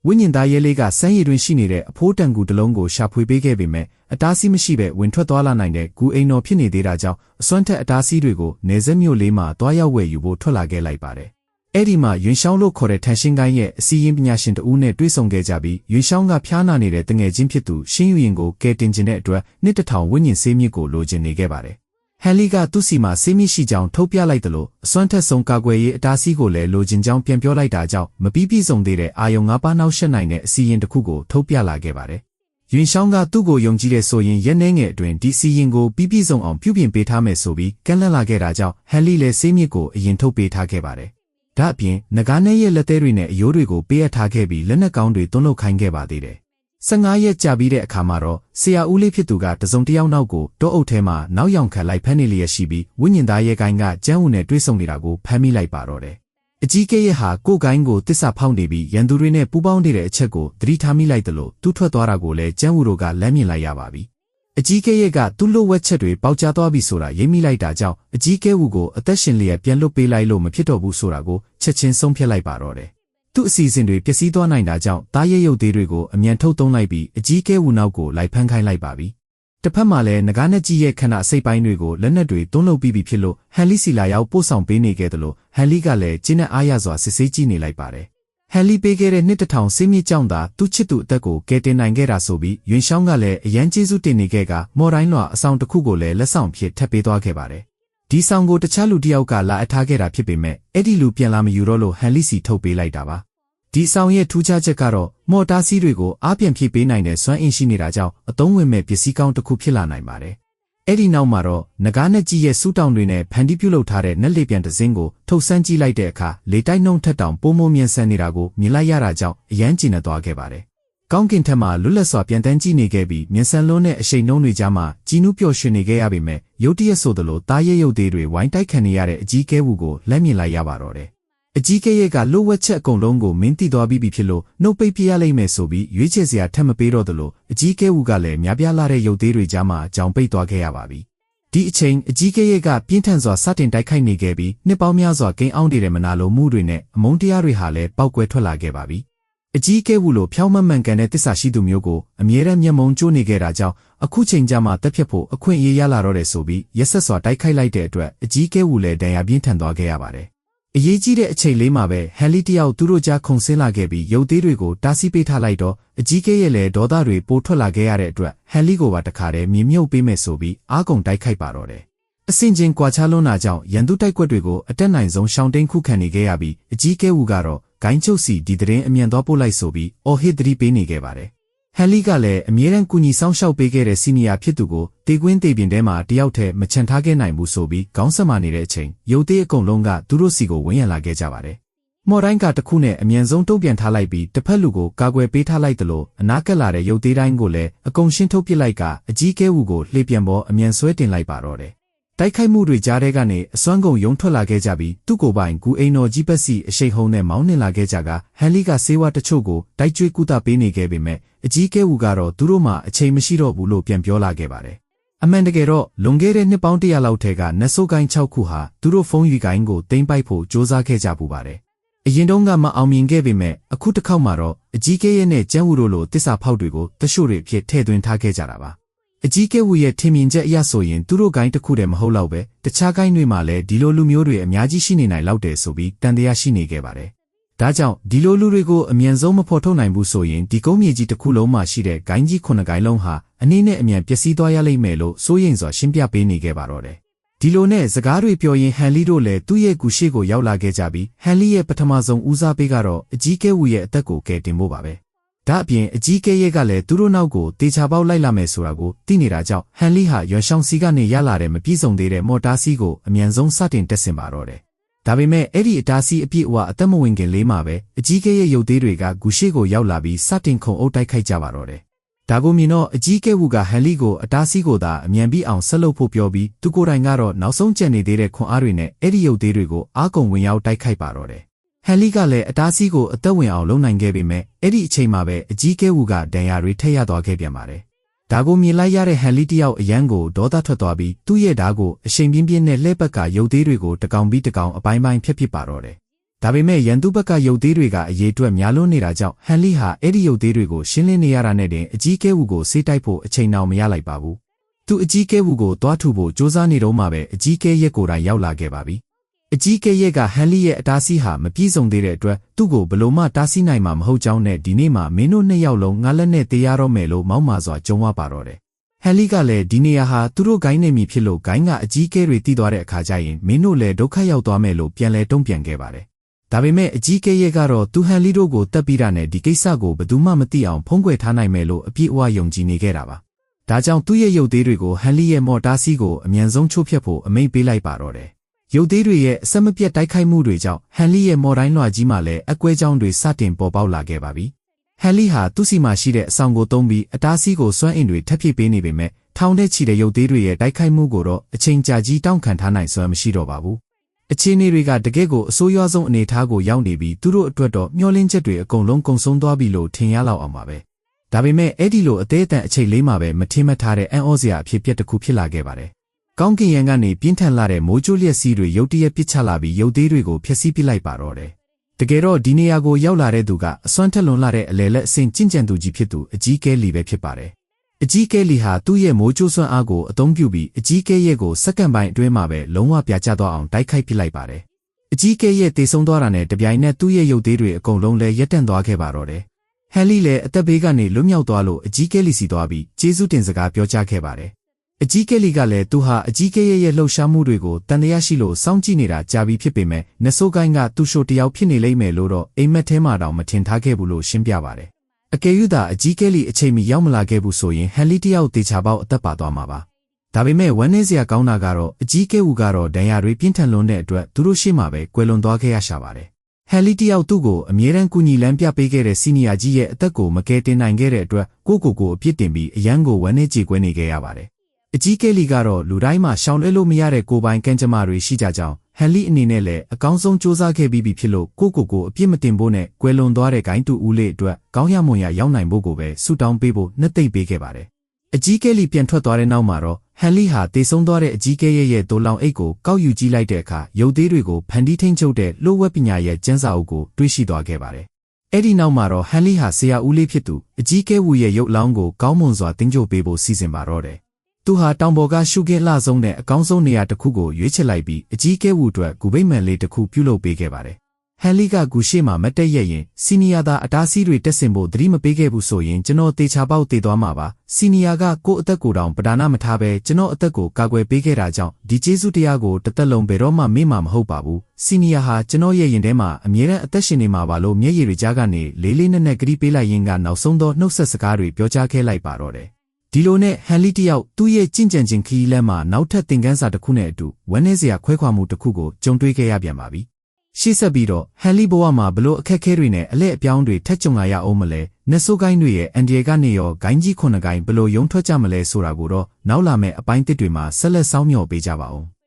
ဝိညာဉ်သားရဲလေးကစမ်းရည်တွင်ရှိနေတဲ့အဖိုးတန်ကူတစ်လုံးကိုရှာဖွေပေးခဲ့ပေမဲ့အတားဆီးမရှိဘဲဝင်ထွက်သွားလာနိုင်တဲ့ဂူအိမ်တော်ဖြစ်နေသေးတာကြောင့်အစွမ်းထက်အတားဆီးတွေကိုနေဆက်မြို့လေးမှာတွားရောက်ဝယ်ယူဖို့ထွက်လာခဲ့လိုက်ပါတယ်။အဲ့ဒီမှာယွင်ရှောင်းလို့ခေါ်တဲ့ထန်ရှင်းကိုင်းရဲ့အစည်းအဝေးပညာရှင်တဦးနဲ့တွေ့ဆုံခဲ့ကြပြီးယွင်ရှောင်းကဖျားနာနေတဲ့တငယ်ချင်းဖြစ်သူရှင်းယူရင်ကိုကယ်တင်ခြင်းတဲ့အတွက်နှစ်တစ်ထောင်ဝိညာဉ်ဆေးမြစ်ကိုလိုချင်နေခဲ့ပါတယ်။ဟန်လီကသူ့စီမှာဆေးမြစ်ရှိကြောင်းထုတ်ပြလိုက်တယ်လို့အစွမ်းထက်ဆုံးကာကွယ်ရေးအတားဆီးကိုလည်းလိုချင်ကြောင်းပြန်ပြောလိုက်တာကြောင့်မပြီးပြည့်စုံသေးတဲ့အာယုံ၅ပါးနောက်ရှက်နိုင်တဲ့အစီရင်တစ်ခုကိုထုတ်ပြလာခဲ့ပါတယ်။ယွင်ရှောင်းကသူ့ကိုယုံကြည်တဲ့ဆိုရင်ရက်နှဲငယ်အတွင်းဒီစီရင်ကိုပြီးပြည့်စုံအောင်ပြုပြင်ပေးထားမယ်ဆိုပြီးကန့်လန့်လာခဲ့တာကြောင့်ဟန်လီလည်းဆေးမြစ်ကိုအရင်ထုတ်ပေးထားခဲ့ပါတယ်။ဒါ့အပြင်နဂါးနဲ့ရဲ့လက်သေးတွေနဲ့အယိုးတွေကိုပေးအပ်ထားခဲ့ပြီးလက်နက်ကောင်းတွေသွန်းလုပ်ခိုင်းခဲ့ပါသေးတယ်။15ရက်ကြာပြီးတဲ့အခါမှာတော့ဆရာဦးလေးဖြစ်သူကတစုံတစ်ယောက်နောက်ကိုတောအုပ်ထဲမှာနောက်ယောင်ခံလိုက်ဖမ်းနေလျက်ရှိပြီးဝိညာဉ်သားရဲကိုင်းကကျန်းဦးနဲ့တွေ့ဆုံနေတာကိုဖမ်းမိလိုက်ပါတော့တယ်။အကြီးကဲရဲ့ဟာကိုကိုင်းကိုတစ္ဆာဖောက်နေပြီးရန်သူတွေနဲ့ပူးပေါင်းနေတဲ့အချက်ကိုသတိထားမိလိုက်တယ်လို့သူ့ထွက်သွားတာကိုလည်းကျန်းဦးတို့ကလမ်းမြင်လိုက်ရပါပြီ။အကြီးကဲရဲ့ကသူ့လိုဝက်ချက်တွေပေါက်ကြားသွားပြီဆိုတာရိပ်မိလိုက်တာကြောင့်အကြီးကဲဦးကိုအသက်ရှင်လျက်ပြန်လွတ်ပေးလိုက်လို့မဖြစ်တော့ဘူးဆိုတာကိုချက်ချင်းဆုံးဖြတ်လိုက်ပါတော့တယ်။သူ့အစီအစဉ်တွေပျက်စီးသွားနိုင်တာကြောင့်တားရဲရုပ်သေးတွေကိုအမြန်ထုတ်သုံးလိုက်ပြီးအကြီးကဲဦးနောက်ကိုလိုက်ဖမ်းခိုင်းလိုက်ပါပြီ။တစ်ဖက်မှာလည်းနဂါးနဲ့ကြီးရဲ့ခဏစိတ်ပိုင်းတွေကိုလက်နက်တွေသွန်းလုပ်ပြီးပြီဖြစ်လို့ဟန်လီစီလာရောက်ပို့ဆောင်ပေးနေခဲ့တယ်လို့ဟန်လီကလည်းကျင်းနဲ့အားရစွာစစ်ဆေးကြည့်နေလိုက်ပါတယ်။ဟန်လီပေးခဲ့တဲ့နှစ်တစ်ထောင်ဆေးမြစ်ကြောင့်သာသူ့ချစ်သူအသက်ကိုကယ်တင်နိုင်ခဲ့တာဆိုပြီးယွင်ရှောင်းကလည်းအရန်ကျေးဇူးတင်နေခဲ့ကမော်တိုင်းလွှာအဆောင်တစ်ခုကိုလည်းလက်ဆောင်ဖြစ်ထပ်ပေးသွားခဲ့ပါတယ်။ဒီဆောင်ကိုတခြားလူတစ်ယောက်ကလာအပ်ထားခဲ့တာဖြစ်ပေမဲ့အဲ့ဒီလူပြန်လာမယူတော့လို့ဟန်လီစီထုတ်ပေးလိုက်တာပါ။ဒီဆောင်ရဲ့ထူးခြားချက်ကတော့မော်တားစီးတွေကိုအားပြန်ဖြည့်ပေးနိုင်တဲ့စွမ်းအင်ရှိနေတာကြောင့်အသုံးဝင်မဲ့ပစ္စည်းကောင်းတစ်ခုဖြစ်လာနိုင်ပါတယ်။အဲ့ဒီနောက်မှာတော့နဂါးနဲ့ကြီးရဲ့စူးတောင်တွေနဲ့ဖန်တီးပြုလုပ်ထားတဲ့နက်လေပြန်တစ်စင်းကိုထုတ်ဆန်းကြည့်လိုက်တဲ့အခါလေတိုက်နှုံထက်တောင်ပိုမိုမြန်ဆန်နေတာကိုမြင်လိုက်ရတာကြောင့်အယမ်းကျဉ်းသွားခဲ့ပါတယ်။ကောင်းကင်ထက်မှာလွတ်လပ်စွာပြန်တန်းကြည့်နေခဲ့ပြီးမြန်ဆန်လွန်းတဲ့အရှိန်နှုံတွေကြားမှာကြီးနူးပျော်ရွှင်နေခဲ့ရပေမဲ့ရုတ်တရက်ဆိုသလိုတားရဲရုပ်သေးတွေဝိုင်းတိုက်ခံနေရတဲ့အကြီးကဲဝူကိုလက်မြင်လိုက်ရပါတော့တယ်။အကြီးကဲရဲ့ကလိုဝက်ချက်အကုန်လုံးကိုမင်းသိသွားပြီးပြီဖြစ်လို့နှုတ်ပိတ်ပြရလိမ့်မယ်ဆိုပြီးရွေးချယ်စရာထပ်မပေးတော့သလိုအကြီးကဲဝူကလည်းများပြားလာတဲ့ရုပ်သေးတွေကြားမှာကြောင်ပိတ်သွားခဲ့ရပါပြီ။ဒီအချိန်အကြီးကဲရဲ့ကပြင်းထန်စွာစတင်တိုက်ခိုက်နေခဲ့ပြီးနှစ်ပေါင်းများစွာကိန်းအောင်းတဲ့မနာလိုမှုတွေနဲ့အမုန်းတရားတွေဟာလည်းပောက်ကွဲထွက်လာခဲ့ပါပြီ။အကြီးကဲဝူလိုဖြောင်းမမှန်ကန်တဲ့တစ္ဆာရှိသူမျိုးကိုအမြဲတမ်းမျက်မုံကျိုးနေခဲ့တာကြောင့်အခုချိန်ကျမှတက်ဖြတ်ဖို့အခွင့်အရေးရလာတော့တယ်ဆိုပြီးရက်ဆက်စွာတိုက်ခိုက်လိုက်တဲ့အတွက်အကြီးကဲဝူလည်းဒဏ်ရာပြင်းထန်သွားခဲ့ရပါတယ်။အရေးကြီးတဲ့အချိန်လေးမှာပဲဟန်လီတယောက်သူတို့ကြားခုန်ဆင်းလာခဲ့ပြီးရုပ်သေးတွေကိုတားဆီးပေးထားလိုက်တော့အကြီးကဲရဲ့လည်းဒေါသတွေပိုထွက်လာခဲ့ရတဲ့အတွက်ဟန်လီကိုပါတခါတည်းမြင်မြုပ်ပေးမယ်ဆိုပြီးအားကုန်တိုက်ခိုက်ပါတော့တယ်။အဆင့်ချင်းကွာခြားလွန်းတာကြောင့်ရန်သူတိုက်ကွက်တွေကိုအတက်နိုင်ဆုံးရှောင်တိန်ခုခံနေခဲ့ရပြီးအကြီးကဲဝူကတော့ဂိုင်းချုပ်စီဒီသတင်းအမြန်သွားပို့လိုက်ဆိုပြီးအော်ဟစ်သတိပေးနေခဲ့ပါတယ်။ဟန်လီကလည်းအမြဲတမ်းကူညီဆောင်ရှောက်ပေးခဲ့တဲ့စီနီယာဖြစ်သူကိုတေကွင်းတေပြင်ထဲမှာတယောက်တည်းမချန်ထားခဲ့နိုင်ဘူးဆိုပြီးခေါင်းဆက်မာနေတဲ့အချိန်ရုပ်သေးအကုန်လုံးကသူတို့စီကိုဝင်ရလာခဲ့ကြပါတယ်။မော်တိုင်းကတစ်ခုနဲ့အမြန်ဆုံးတုံ့ပြန်ထားလိုက်ပြီးတစ်ဖက်လူကိုကာကွယ်ပေးထားလိုက်သလိုအနားကပ်လာတဲ့ရုပ်သေးတိုင်းကိုလည်းအကုန်ရှင်းထုတ်ပစ်လိုက်ကအကြီးကဲဝူကိုလှေပြန်ပေါ်အမြန်ဆွဲတင်လိုက်ပါတော့တယ်။တိုက်ခိုက်မှုတွေကြားထဲကနေအစွမ်းကုန်ယုံထွက်လာခဲ့ကြပြီးသူ့ကိုယ်ပိုင်ဂူအိမ်တော်ကြီးပတ်စီအရှိန်ဟုန်နဲ့မောင်းနှင်လာခဲ့ကြကဟန်လီကဆေးဝါးတချို့ကိုတိုက်ကျွေးကုသပေးနေခဲ့ပေမဲ့အကြီးကဲဝူကတော့သူတို့မှအချိန်မရှိတော့ဘူးလို့ပြန်ပြောလာခဲ့ပါတယ်။အမှန်တကယ်တော့လွန်ခဲ့တဲ့နှစ်ပေါင်း100လောက်ထဲကနတ်ဆိုးကိုင်း6ခုဟာသူတို့ဖုံးယူကိုင်းကိုသိမ်းပိုက်ဖို့ကြိုးစားခဲ့ကြပူပါတယ်။အရင်တုန်းကမအောင်မြင်ခဲ့ပေမဲ့အခုတစ်ခေါက်မှာတော့အကြီးကဲရဲ့နဲ့ကျန်းဝူတို့လိုတစ္ဆာဖောက်တွေကိုတရှို့တွေဖြစ်ထည့်သွင်းထားခဲ့ကြတာပါ။အကြီးကဲဝူရဲ့ထင်မြင်ချက်အရဆိုရင်သူတို့ဂိုင်းတစ်ခုတည်းမဟုတ်တော့ပဲတခြားဂိုင်းတွေမှာလည်းဒီလိုလူမျိုးတွေအများကြီးရှိနေနိုင်လောက်တယ်ဆိုပြီးတန်တရားရှိနေခဲ့ပါတယ်။ဒါကြောင့်ဒီလိုလူတွေကိုအမြန်ဆုံးမဖော်ထုတ်နိုင်ဘူးဆိုရင်ဒီကုန်းမြေကြီးတစ်ခုလုံးမှာရှိတဲ့ဂိုင်းကြီး9ဂိုင်းလုံးဟာအနေနဲ့အမြန်ပျက်စီးသွားရလိမ့်မယ်လို့စိုးရိမ်စွာရှင်းပြပေးနေခဲ့ပါတော့တယ်။ဒီလိုနဲ့စကားတွေပြောရင်ဟန်လီတို့လည်းသူ့ရဲ့ကူရှိကိုရောက်လာခဲ့ကြပြီးဟန်လီရဲ့ပထမဆုံးဦးစားပေးကတော့အကြီးကဲဝူရဲ့အသက်ကိုကယ်တင်ဖို့ပါပဲ။ဒါအပြင်အကြီးကဲရဲ့ကလည်းသူတို့နောက်ကိုတေချာပေါက်လိုက်လာမယ်ဆိုတာကိုသိနေတာကြောင့်ဟန်လီဟာရွှန်ရှောင်းစီကနေရလာတဲ့မပြည့်စုံသေးတဲ့မော်တားစီကိုအမြန်ဆုံးစတင်တက်ဆင်ပါတော့တယ်။ဒါပေမဲ့အဲ့ဒီအတားစီအပြည့်အဝအသက်မဝင်ခင်လေးမှာပဲအကြီးကဲရဲ့ရုပ်သေးတွေကဂူရှိကိုရောက်လာပြီးစတင်ခုံအုပ်တိုက်ခိုက်ကြပါတော့တယ်။ဒါကိုမြင်တော့အကြီးကဲဝူကဟန်လီကိုအတားစီကိုသာအမြန်ပြီးအောင်ဆက်လုပ်ဖို့ပြောပြီးသူကိုယ်တိုင်ကတော့နောက်ဆုံးကျန်နေသေးတဲ့ခွန်အားတွေနဲ့အဲ့ဒီရုပ်သေးတွေကိုအားကုန်ဝင်ရောက်တိုက်ခိုက်ပါတော့တယ်။ဟန်လီကလည်းအတားစီကိုအသက်ဝင်အောင်လုပ်နိုင်ခဲ့ပေမဲ့အဲ့ဒီအချိန်မှာပဲအကြီးကဲဝူကဒဏ်ရာတွေထည့်ရသွားခဲ့ပြန်ပါတယ်။ဒါကိုမြင်လိုက်ရတဲ့ဟန်လီတယောက်အရန်ကိုဒေါသထွက်သွားပြီးသူ့ရဲ့ဓာတ်ကိုအရှိန်ပြင်းပြင်းနဲ့လှည့်ပတ်ကရုပ်သေးတွေကိုတကောင်ပြီးတကောင်အပိုင်းပိုင်းဖျက်ပစ်ပါတော့တယ်။ ဒါပေမဲ့ရန်သူဘက်ကရုပ်သေးတွေကအရေးအတွက်များလွန်းနေတာကြောင့်ဟန်လီဟာအဲ့ဒီရုပ်သေးတွေကိုရှင်းလင်းနေရတာနဲ့တင်အကြီးကဲဝူကိုဆေးတိုက်ဖို့အချိန်တောင်မရလိုက်ပါဘူး။သူအကြီးကဲဝူကိုသွားထူဖို့စ조사နေတော့မှပဲအကြီးကဲရက်ကိုယ်တိုင်ရောက်လာခဲ့ပါပြီ။အကြီးကဲရက်ကဟန်လီရဲ့အတားဆီးဟာမပြည့်စုံသေးတဲ့အတွက်သူ့ကိုဘလို့မှတားဆီးနိုင်မှာမဟုတ်ကြောင်းနဲ့ဒီနေ့မှမင်းတို့နှစ်ယောက်လုံးငါလက်နဲ့တေးရတော့မယ်လို့မောက်မာစွာကြုံဝပါတော့တယ်။ဟန်လီကလည်းဒီနေရာဟာသူတို့ဂိုင်းနေမည်ဖြစ်လို့ဂိုင်းကအကြီးကဲတွေတီးသွားတဲ့အခါကျရင်မင်းတို့လည်းဒုက္ခရောက်သွားမယ်လို့ပြန်လဲတုံ့ပြန်ခဲ့ပါတယ်။ဒါပေမဲ့အကြီးကဲရဲကတော့သူဟန်လီတို့ကိုတက်ပြီးတာနဲ့ဒီကိစ္စကိုဘယ်သူမှမသိအောင်ဖုံးကွယ်ထားနိုင်မယ်လို့အပြည့်အဝယုံကြည်နေခဲ့တာပါ။ဒါကြောင့်သူ့ရဲ့ရုပ်သေးတွေကိုဟန်လီရဲ့မော်တာစီးကိုအမြန်ဆုံးချိုးဖျက်ဖို့အမိန့်ပေးလိုက်ပါတော့တယ်။ရုပ်သေးတွေရဲ့အဆက်မပြတ်တိုက်ခိုက်မှုတွေကြောင့်ဟန်လီရဲ့မော်တိုင်းလွှာကြီးမှလည်းအကွဲကြောင်းတွေစတင်ပေါ်ပေါက်လာခဲ့ပါပြီ။ဟန်လီဟာသူ့စီမှာရှိတဲ့အဆောင်ကိုသုံးပြီးအတားစီးကိုစွမ်းအင်တွေထပ်ဖြည့်ပေးနေပေမဲ့ထောင်ထဲချီတဲ့ရုပ်သေးတွေရဲ့တိုက်ခိုက်မှုကိုတော့အချိန်ကြာကြီးတောင့်ခံထားနိုင်စွမ်းမရှိတော့ပါဘူး။အခြေအနေတွေကတကယ့်ကိုအဆိုးရွားဆုံးအနေအထားကိုရောက်နေပြီးသူတို့အတွက်တော့မျှော်လင့်ချက်တွေအကုန်လုံးကုန်ဆုံးသွားပြီလို့ထင်ရလောက်အောင်ပါပဲ။ဒါပေမဲ့အဲ့ဒီလိုအသေးအတန်အချိန်လေးမှာပဲမထင်မှတ်ထားတဲ့အံ့ဩစရာအဖြစ်အပျက်တစ်ခုဖြစ်လာခဲ့ပါတယ်။ကောင်းကင်ယံကနေပြင်းထန်လာတဲ့မိုးကြိုးလျက်စီးတွေရုတ်တရက်ပစ်ချလာပြီးရုပ်သေးတွေကိုဖျက်ဆီးပစ်လိုက်ပါတော့တယ်။တကယ်တော့ဒီနေရာကိုရောက်လာတဲ့သူကအစွမ်းထက်လွန်လာတဲ့အလေလက်အဆင့်ကျင့်ကြံသူကြီးဖြစ်သူအကြီးကဲလီပဲဖြစ်ပါတယ်။အကြီးကဲလီဟာသူ့ရဲ့မိုးကြိုးစွမ်းအားကိုအသုံးပြုပြီးအကြီးကဲရဲ့ကိုစက္ကန့်ပိုင်းအတွင်းမှာပဲလုံးဝပြာကျသွားအောင်တိုက်ခိုက်ပစ်လိုက်ပါတယ်။အကြီးကဲရဲ့တေဆုံးသွားတာနဲ့တပြိုင်နက်သူ့ရဲ့ရုပ်သေးတွေအကုန်လုံးလည်းရပ်တန့်သွားခဲ့ပါတော့တယ်။ဟန်လီလည်းအသက်ဘေးကနေလွတ်မြောက်သွားလို့အကြီးကဲလီစီသွားပြီးကျေးဇူးတင်စကားပြောကြားခဲ့ပါတယ်။အကြီးကဲလီကလည်းသူဟာအကြီးကဲရဲ့လှုပ်ရှားမှုတွေကိုတန်တရားရှိလို့စောင့်ကြည့်နေတာကြာပြီဖြစ်ပေမဲ့နဆိုးကိုင်းကသူ့ရှို့တယောက်ဖြစ်နေလိမ့်မယ်လို့တော့အိမ်မက်ထဲမှာတောင်မထင်ထားခဲ့ဘူးလို့ရှင်းပြပါတယ်။အကယ်၍သာအကြီးကဲလီအချိန်မီရောက်မလာခဲ့ဘူးဆိုရင်ဟန်လီတယောက်တေချာပေါက်အသက်ပါသွားမှာပါ။ဒါပေမဲ့ဝမ်းနည်းစရာကောင်းတာကတော့အကြီးကဲဝူကတော့ဒဏ်ရာတွေပြင်းထန်လွန်းတဲ့အတွက်သူတို့ရှေ့မှာပဲကွယ်လွန်သွားခဲ့ရရှာပါတယ်။ဟန်လီတယောက်သူ့ကိုအမြဲတမ်းကူညီလမ်းပြပေးခဲ့တဲ့စီနီယာကြီးရဲ့အသက်ကိုမကယ်တင်နိုင်ခဲ့တဲ့အတွက်ကိုအပြစ်တင်ပြီးအယံကိုဝမ်းနည်းကြေကွဲနေခဲ့ရပါတယ်။အကြီးကဲလီကတော့လူတိုင်းမှာရှောင်လွှဲလို့မရတဲ့ကိုယ်ပိုင်ကံကြမ္မာတွေရှိကြကြောင်းဟန်လီအနေနဲ့လည်းအကောင်းဆုံးစူးစမ်းခဲ့ပြီးပြီဖြစ်လို့ကိုအပြစ်မတင်ဖို့နဲ့ကွယ်လွန်သွားတဲ့ဂိုင်းတူဦးလေးအတွက်ကောင်းရမွန်ရရောက်နိုင်ဖို့ကိုပဲဆုတောင်းပေးဖို့နှစ်သိမ့်ပေးခဲ့ပါတယ်။အကြီးကဲလီပြန်ထွက်သွားတဲ့နောက်မှာတော့ဟန်လီဟာတေဆုံးသွားတဲ့အကြီးကဲရဲ့တိုးလောင်အိတ်ကိုကောက်ယူကြည့်လိုက်တဲ့အခါရုပ်သေးတွေကိုဖန်တီးထိန်းချုပ်တဲ့လှိုးဝက်ပညာရဲ့ကျန်းစာအုပ်ကိုတွေးရှိသွားခဲ့ပါတယ်။အဲ့ဒီနောက်မှာတော့ဟန်လီဟာဆရာဦးလေးဖြစ်သူအကြီးကဲဝူရဲ့ရုပ်လောင်းကိုကောင်းမွန်စွာတင်းကြိုပေးဖို့စီစဉ်ပါတော့တယ်။သူဟာတောင်ပေါ်ကရှုခင်းလှဆုံးတဲ့အကောင်းဆုံးနေရာတစ်ခုကိုရွေးချယ်လိုက်ပြီးအကြီးကဲဝူအတွက်ဂူဗိမ္မာန်လေးတစ်ခုပြုလုပ်ပေးခဲ့ပါတယ်။ဟန်လီကဂူရှိမှမတက်ရရင်စီနီယာသာအတားဆီးတွေတက်ဆင်ဖို့သတိမပေးခဲ့ဘူးဆိုရင်ကျွန်တော်တေချာပေါက်တေသွားမှာပါ။စီနီယာကကိုယ့်အသက်ကိုယ်တောင်ပဒါနမထားဘဲကျွန်တော်အသက်ကိုကာကွယ်ပေးခဲ့တာကြောင့်ဒီကျေးဇူးတရားကိုတစ်သက်လုံးဘယ်တော့မှမေ့မှာမဟုတ်ပါဘူး။စီနီယာဟာကျွန်တော်ရဲ့ရင်ထဲမှာအမြဲတမ်းအသက်ရှင်နေမှာပါလို့မျက်ရည်တွေကြားကနေလေးလေးနက်နက်ကတိပေးလိုက်ရင်းကနောက်ဆုံးသောနှုတ်ဆက်စကားတွေပြောကြားခဲ့လိုက်ပါတော့တယ်။ဒီလိုနဲ့ဟန်လီတယောက်သူ့ရဲ့ကြင်ကြံခြင်းခီးလမ်းမှာနောက်ထပ်သင်ခန်းစာတစ်ခုနဲ့အတူဝမ်းနည်းစရာခွဲခွာမှုတစ်ခုကိုကြုံတွေ့ခဲ့ရပြန်ပါပြီ။ရှေ့ဆက်ပြီးတော့ဟန်လီဘဝမှာဘလို့အခက်အခဲတွေနဲ့အလဲအပြောင်းတွေထပ်ကြုံလာရအောင်မလဲနဆိုးကိုင်းတွေရဲ့အန်ဒီယေကနေရောဂိုင်းကြီး9 ဂိုင်းဘလို့ယုံထွက်ကြမလဲဆိုတာကိုတော့နောက်လာမယ့်အပိုင်းတစ်တွေမှာဆက်လက်စောင့်မျှော်ပေးကြပါဦး။